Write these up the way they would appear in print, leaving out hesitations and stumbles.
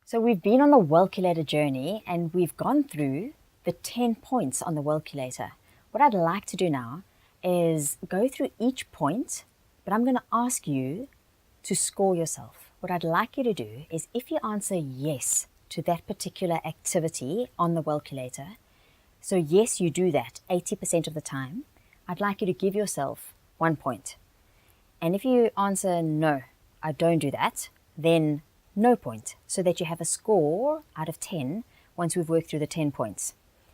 So we've been on the Wellculator journey and we've gone through the 10 points on the Wellculator. What I'd like to do now is go through each point, but I'm going to ask you to score yourself. What I'd like you to do is, if you answer yes to that particular activity on the Wellculator, so yes, you do that 80% of the time, I'd like you to give yourself 1 point. And if you answer no, I don't do that, then no point, so that you have a score out of 10 once we've worked through the 10 points.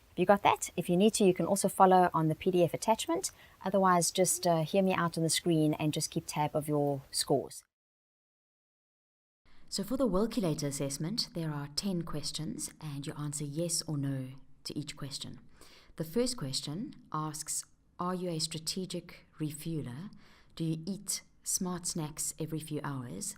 Have you got that? If you need to, you can also follow on the PDF attachment. Otherwise, just hear me out on the screen and just keep tab of your scores. So for the Wellculator assessment, there are 10 questions and you answer yes or no to each question. The first question asks, are you a strategic refueler? Do you eat smart snacks every few hours?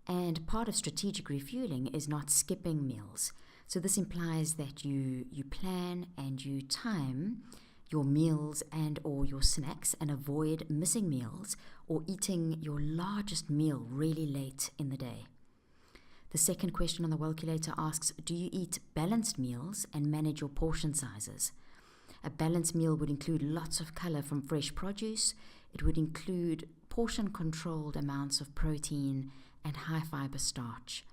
And part of strategic refueling is not skipping meals. So this implies that you plan and you time your meals and or your snacks and avoid missing meals or eating your largest meal really late in the day. The second question on the Wellculator asks, do you eat balanced meals and manage your portion sizes? A balanced meal would include lots of color from fresh produce. It would include portion-controlled amounts of protein and high-fiber starch.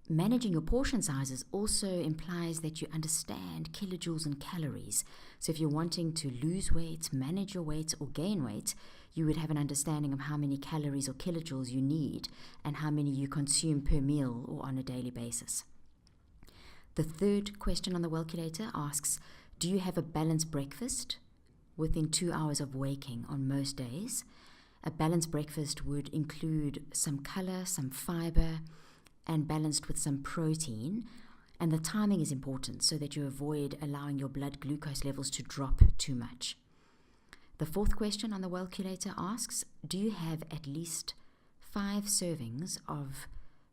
Managing your portion sizes also implies that you understand kilojoules and calories. So if you're wanting to lose weight, manage your weight, or gain weight, you would have an understanding of how many calories or kilojoules you need and how many you consume per meal or on a daily basis. The third question on the Wellculator asks, do you have a balanced breakfast within 2 hours of waking on most days? A balanced breakfast would include some color, some fiber, and balanced with some protein. And the timing is important so that you avoid allowing your blood glucose levels to drop too much. The fourth question on the Wellculator asks, do you have at least 5 servings of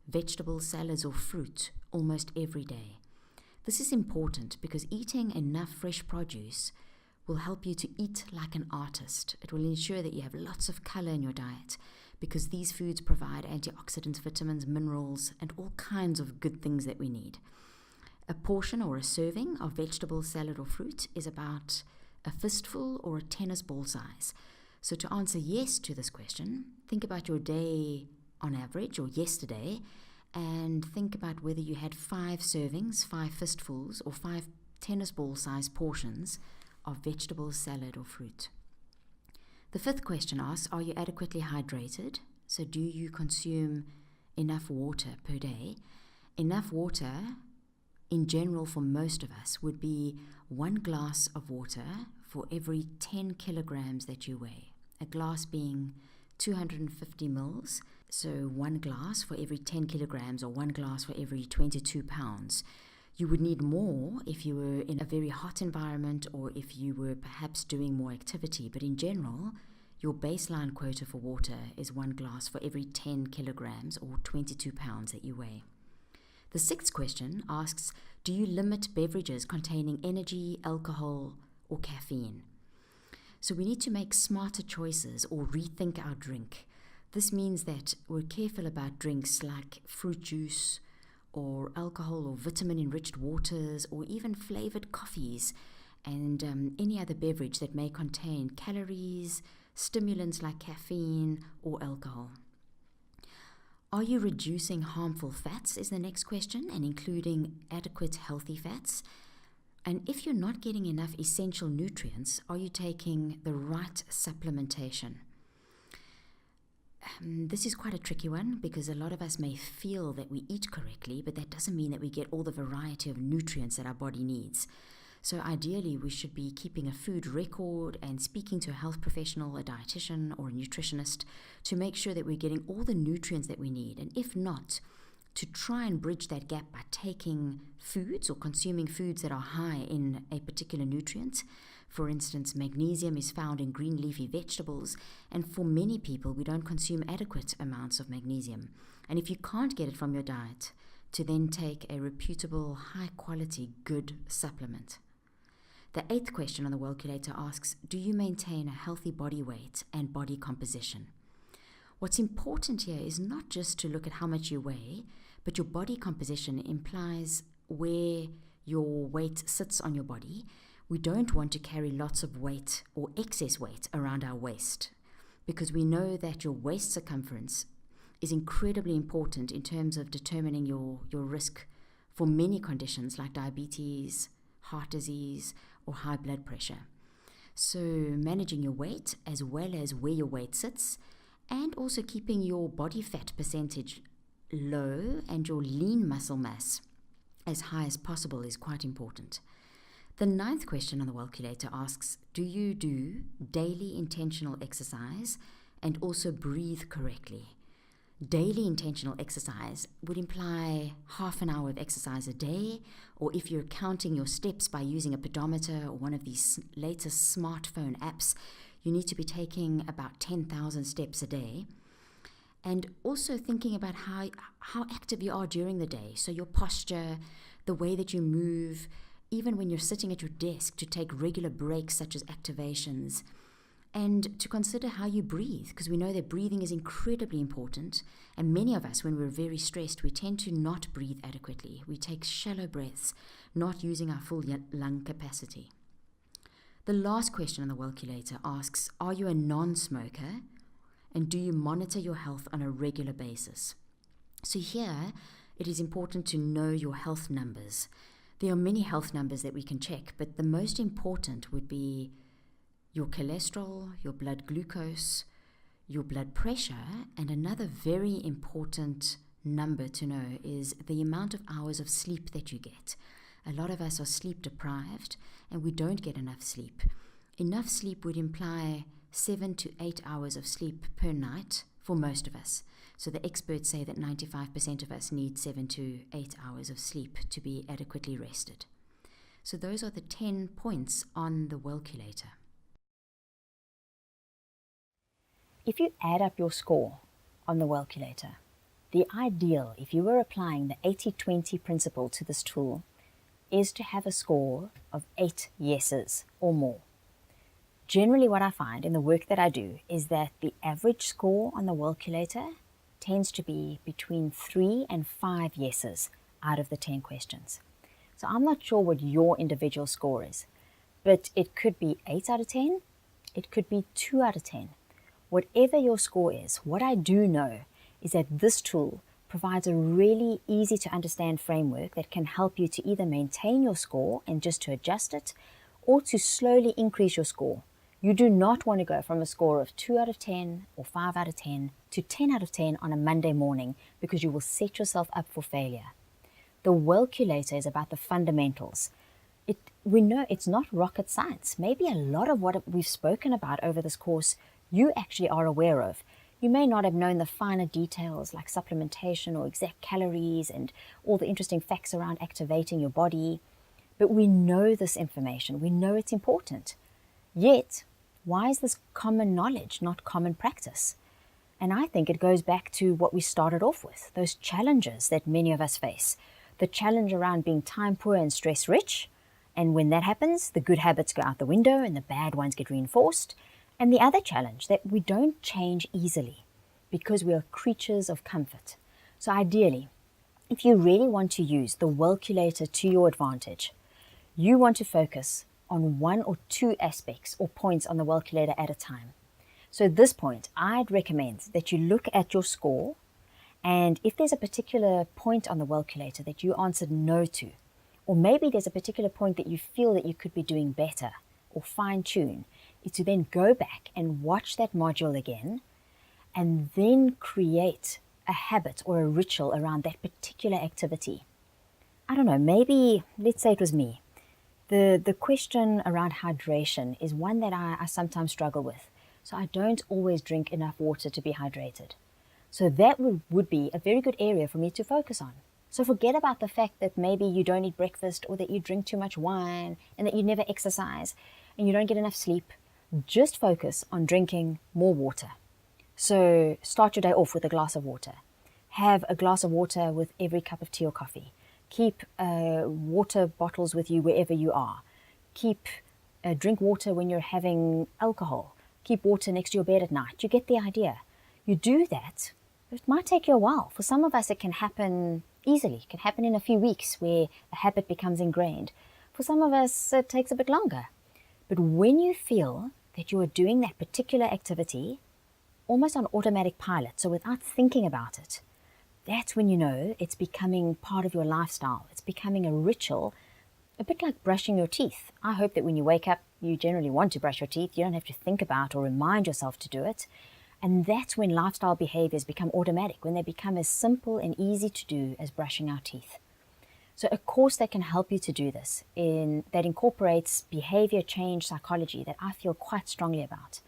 vegetables, salads, or fruit almost every day? This is important because eating enough fresh produce will help you to eat like an artist. It will ensure that you have lots of color in your diet because these foods provide antioxidants, vitamins, minerals, and all kinds of good things that we need. A portion or a serving of vegetable, salad, or fruit is about a fistful or a tennis ball size. So to answer yes to this question, think about your day on average or yesterday and think about whether you had 5 servings, 5 fistfuls, or 5 tennis ball size portions of vegetables, salad, or fruit. The fifth question asks, are you adequately hydrated? So do you consume enough water per day? Enough water, in general, for most of us, would be 1 glass of water for every 10 kilograms that you weigh. A glass being 250 mils, so 1 glass for every 10 kilograms or 1 glass for every 22 pounds. You would need more if you were in a very hot environment or if you were perhaps doing more activity. But in general, your baseline quota for water is 1 glass for every 10 kilograms or 22 pounds that you weigh. The sixth question asks, do you limit beverages containing energy, alcohol, or caffeine? So we need to make smarter choices or rethink our drink. This means that we're careful about drinks like fruit juice or alcohol or vitamin-enriched waters or even flavored coffees and any other beverage that may contain calories, stimulants like caffeine or alcohol. Are you reducing harmful fats is the next question, and including adequate healthy fats? And if you're not getting enough essential nutrients, are you taking the right supplementation? This is quite a tricky one because a lot of us may feel that we eat correctly, but that doesn't mean that we get all the variety of nutrients that our body needs. So ideally, we should be keeping a food record and speaking to a health professional, a dietitian, or a nutritionist to make sure that we're getting all the nutrients that we need. And if not, to try and bridge that gap by taking foods or consuming foods that are high in a particular nutrient. For instance, magnesium is found in green leafy vegetables, and for many people, we don't consume adequate amounts of magnesium. And if you can't get it from your diet, to then take a reputable, high-quality, good supplement. The eighth question on the Wellculator asks, do you maintain a healthy body weight and body composition? What's important here is not just to look at how much you weigh, but your body composition implies where your weight sits on your body. We don't want to carry lots of weight or excess weight around our waist, because we know that your waist circumference is incredibly important in terms of determining your risk for many conditions like diabetes, heart disease, or high blood pressure. So managing your weight as well as where your weight sits, and also keeping your body fat percentage low and your lean muscle mass as high as possible is quite important. The 9th question on the Wellculator asks, do you do daily intentional exercise and also breathe correctly? Daily intentional exercise would imply half an hour of exercise a day, or if you're counting your steps by using a pedometer or one of these latest smartphone apps, you need to be taking about 10,000 steps a day. And also thinking about how active you are during the day. So your posture, the way that you move, even when you're sitting at your desk, to take regular breaks such as activations, and to consider how you breathe, because we know that breathing is incredibly important. And many of us, when we're very stressed, we tend to not breathe adequately. We take shallow breaths, not using our full lung capacity. The last question on the Wellculator asks, are you a non-smoker? And do you monitor your health on a regular basis? So here, it is important to know your health numbers. There are many health numbers that we can check, but the most important would be your cholesterol, your blood glucose, your blood pressure, and another very important number to know is the amount of hours of sleep that you get. A lot of us are sleep deprived and we don't get enough sleep. Enough sleep would imply 7 to 8 hours of sleep per night for most of us. So the experts say that 95% of us need 7 to 8 hours of sleep to be adequately rested. So those are the 10 points on the Wellculator. If you add up your score on the Wellculator, the ideal, if you were applying the 80-20 principle to this tool, is to have a score of 8 yeses or more. Generally what I find in the work that I do is that the average score on the Wellculator tends to be between 3 and 5 yeses out of the 10 questions. So I'm not sure what your individual score is, but it could be 8 out of 10, it could be 2 out of 10. Whatever your score is, what I do know is that this tool provides a really easy to understand framework that can help you to either maintain your score and just to adjust it, or to slowly increase your score. You do not want to go from a score of 2 out of 10 or 5 out of 10 to 10 out of 10 on a Monday morning, because you will set yourself up for failure. The Wellculator is about the fundamentals. We know it's not rocket science. Maybe a lot of what we've spoken about over this course you actually are aware of. You may not have known the finer details like supplementation or exact calories and all the interesting facts around activating your body, but we know this information. We know it's important. Yet, why is this common knowledge, not common practice? And I think it goes back to what we started off with, those challenges that many of us face. The challenge around being time poor and stress rich, and when that happens, the good habits go out the window and the bad ones get reinforced. And the other challenge, that we don't change easily because we are creatures of comfort. So ideally, if you really want to use the Wellculator to your advantage, you want to focus on 1 or 2 aspects or points on the Wellculator at a time. So at this point, I'd recommend that you look at your score, and if there's a particular point on the Wellculator that you answered no to, or maybe there's a particular point that you feel that you could be doing better or fine-tune, is to then go back and watch that module again and then create a habit or a ritual around that particular activity. I don't know, maybe, let's say it was me. The question around hydration is one that I sometimes struggle with. So I don't always drink enough water to be hydrated. So that would be a very good area for me to focus on. So forget about the fact that maybe you don't eat breakfast, or that you drink too much wine, and that you never exercise and you don't get enough sleep. Just focus on drinking more water. So start your day off with a glass of water. Have a glass of water with every cup of tea or coffee. Keep water bottles with you wherever you are. Drink water when you're having alcohol. Keep water next to your bed at night. You get the idea. You do that. It might take you a while. For some of us, it can happen easily. It can happen in a few weeks where a habit becomes ingrained. For some of us, it takes a bit longer. But when you feel that you are doing that particular activity almost on automatic pilot, so without thinking about it, that's when you know it's becoming part of your lifestyle. It's becoming a ritual, a bit like brushing your teeth. I hope that when you wake up, you generally want to brush your teeth. You don't have to think about or remind yourself to do it. And that's when lifestyle behaviors become automatic, when they become as simple and easy to do as brushing our teeth. So a course that can help you to do this, that incorporates behavior change psychology, that I feel quite strongly about.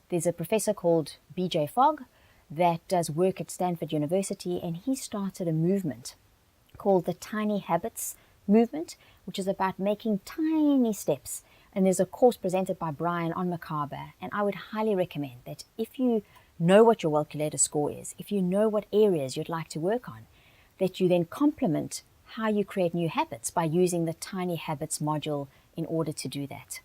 There's a professor called B.J. Fogg that does work at Stanford University, and he started a movement called the Tiny Habits movement, which is about making tiny steps. And there's a course presented by Brian on Macabre, and I would highly recommend that if you know what your Wellculator score is, if you know what areas you'd like to work on, that you then complement how you create new habits by using the Tiny Habits module in order to do that.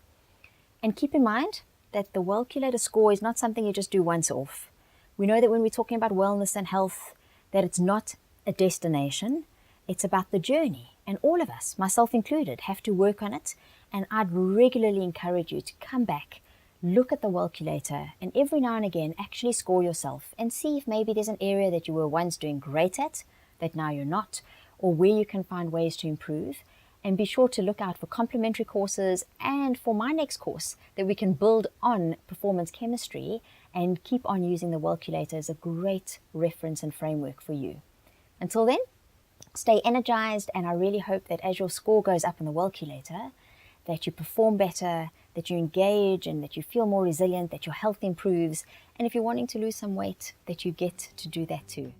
And keep in mind that the Wellculator score is not something you just do once off. We know that when we're talking about wellness and health, that it's not a destination, it's about the journey. And all of us, myself included, have to work on it. And I'd regularly encourage you to come back, look at the Wellculator, and every now and again actually score yourself and see if maybe there's an area that you were once doing great at that now you're not, or where you can find ways to improve. And be sure to look out for complementary courses and for my next course that we can build on performance chemistry and keep on using the Wellculator as a great reference and framework for you. Until then, stay energized, and I really hope that as your score goes up in the Wellculator, that you perform better, that you engage, and that you feel more resilient, that your health improves, and if you're wanting to lose some weight, that you get to do that too.